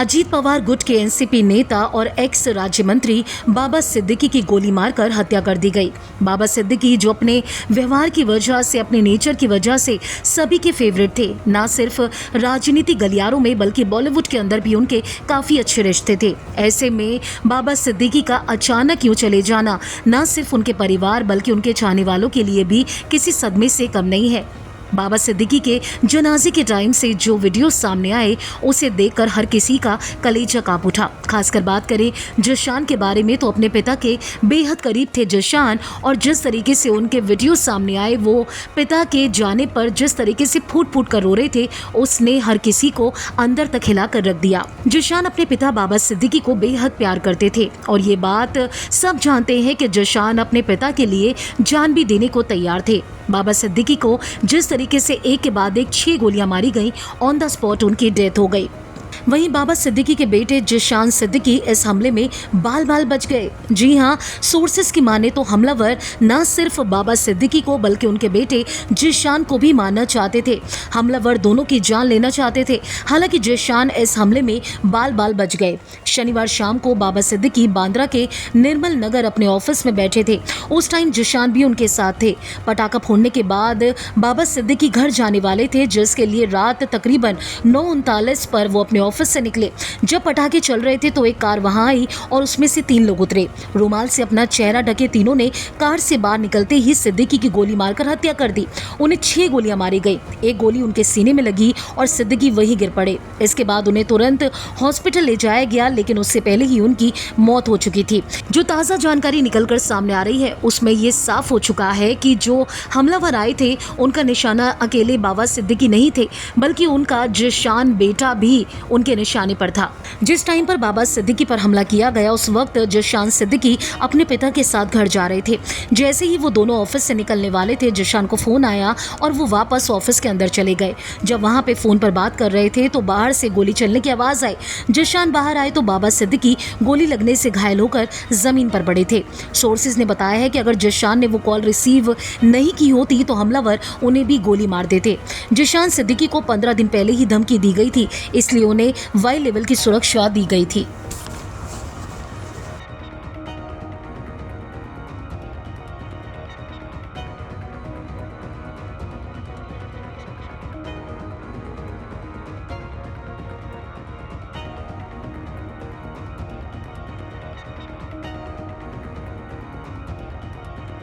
अजीत पवार गुट के एनसीपी नेता और एक्स राज्य मंत्री बाबा सिद्दीकी की गोली मारकर हत्या कर दी गई। बाबा सिद्दीकी जो अपने व्यवहार की वजह से, अपने नेचर की वजह से सभी के फेवरेट थे। ना सिर्फ राजनीति गलियारों में बल्कि बॉलीवुड के अंदर भी उनके काफी अच्छे रिश्ते थे। ऐसे में बाबा सिद्दीकी का अचानक यूं चले जाना न सिर्फ उनके परिवार बल्कि उनके चाहने वालों के लिए भी किसी सदमे से कम नहीं है। बाबा सिद्दीकी के जनाजे के टाइम से जो वीडियो सामने आए उसे देखकर हर किसी का कलेजा कांप उठा। खासकर बात करें जशान के बारे में तो अपने पिता के बेहद करीब थे जशान, और जिस तरीके से उनके वीडियो सामने आए वो पिता के जाने पर जिस तरीके से फूट फूट कर रो रहे थे उसने हर किसी को अंदर तक हिला कर रख दिया। जशान अपने पिता बाबा सिद्दीकी को बेहद प्यार करते थे और ये बात सब जानते हैं कि जशान अपने पिता के लिए जान भी देने को तैयार थे। बाबा सिद्दीकी को जिस तरीके से एक के बाद एक 6 गोलियां मारी गईं, ऑन द स्पॉट उनकी डेथ हो गई। वहीं बाबा सिद्दीकी के बेटे जिशान सिद्दीकी इस हमले में बाल बाल बच गए। जी हां, सोर्सेस की माने तो हमलावर न सिर्फ बाबा सिद्दीकी को बल्कि उनके बेटे जिशान को भी मारना चाहते थे। हमलावर दोनों की जान लेना चाहते थे। हालांकि जिशान इस हमले में बाल बाल बच गए। शनिवार शाम को बाबा सिद्दीकी बांद्रा के निर्मल नगर अपने ऑफिस में बैठे थे। उस टाइम जिशान भी उनके साथ थे। पटाखा फोड़ने के बाद बाबा सिद्दीकी घर जाने वाले थे, जिसके लिए रात तकरीबन 9:39 पर वो अपने ऑफिस से निकले। जब पटाखे चल रहे थे तो एक कार वहां आई और उसमें से 3 लोग उतरे। रुमाल से अपना चेहरा ढके तीनों ने कार से बाहर निकलते ही सिद्दीकी की गोली मारकर हत्या कर दी। उन्हें 6 गोलियां मारी गई। एक गोली उनके सीने में लगी और सिद्दीकी वहीं गिर पड़े। इसके बाद उन्हें तुरंत हॉस्पिटल ले जाया गया, लेकिन उससे पहले ही उनकी मौत हो चुकी थी। जो ताज़ा जानकारी निकलकर सामने आ रही है उसमें ये साफ हो चुका है कि जो हमलावर आए थे उनका निशाना अकेले बाबा सिद्दीकी नहीं थे, बल्कि उनका जिशान बेटा भी उनके निशाने पर था। जिस टाइम पर बाबा सिद्दीकी पर हमला किया गया उस वक्त जिशान सिद्दीकी अपने पिता के साथ घर जा रहे थे। जैसे ही वो दोनों ऑफिस से निकलने वाले थे, जिशान को फोन आया और वो वापस ऑफिस के अंदर चले गए। जब वहां पे फोन पर बात कर रहे थे तो बाहर से गोली चलने की आवाज आई। जिशान बाहर आए तो बाबा सिद्दीकी गोली लगने से घायल होकर जमीन पर पड़े थे। सोर्सेज ने बताया है कि अगर जिशान ने वो कॉल रिसीव नहीं की होती तो हमलावर उन्हें भी गोली मार देते। जिशान सिद्दीकी को 15 दिन पहले ही धमकी दी गई थी, इसलिए उन्हें वाई लेवल की सुरक्षा दी गई थी।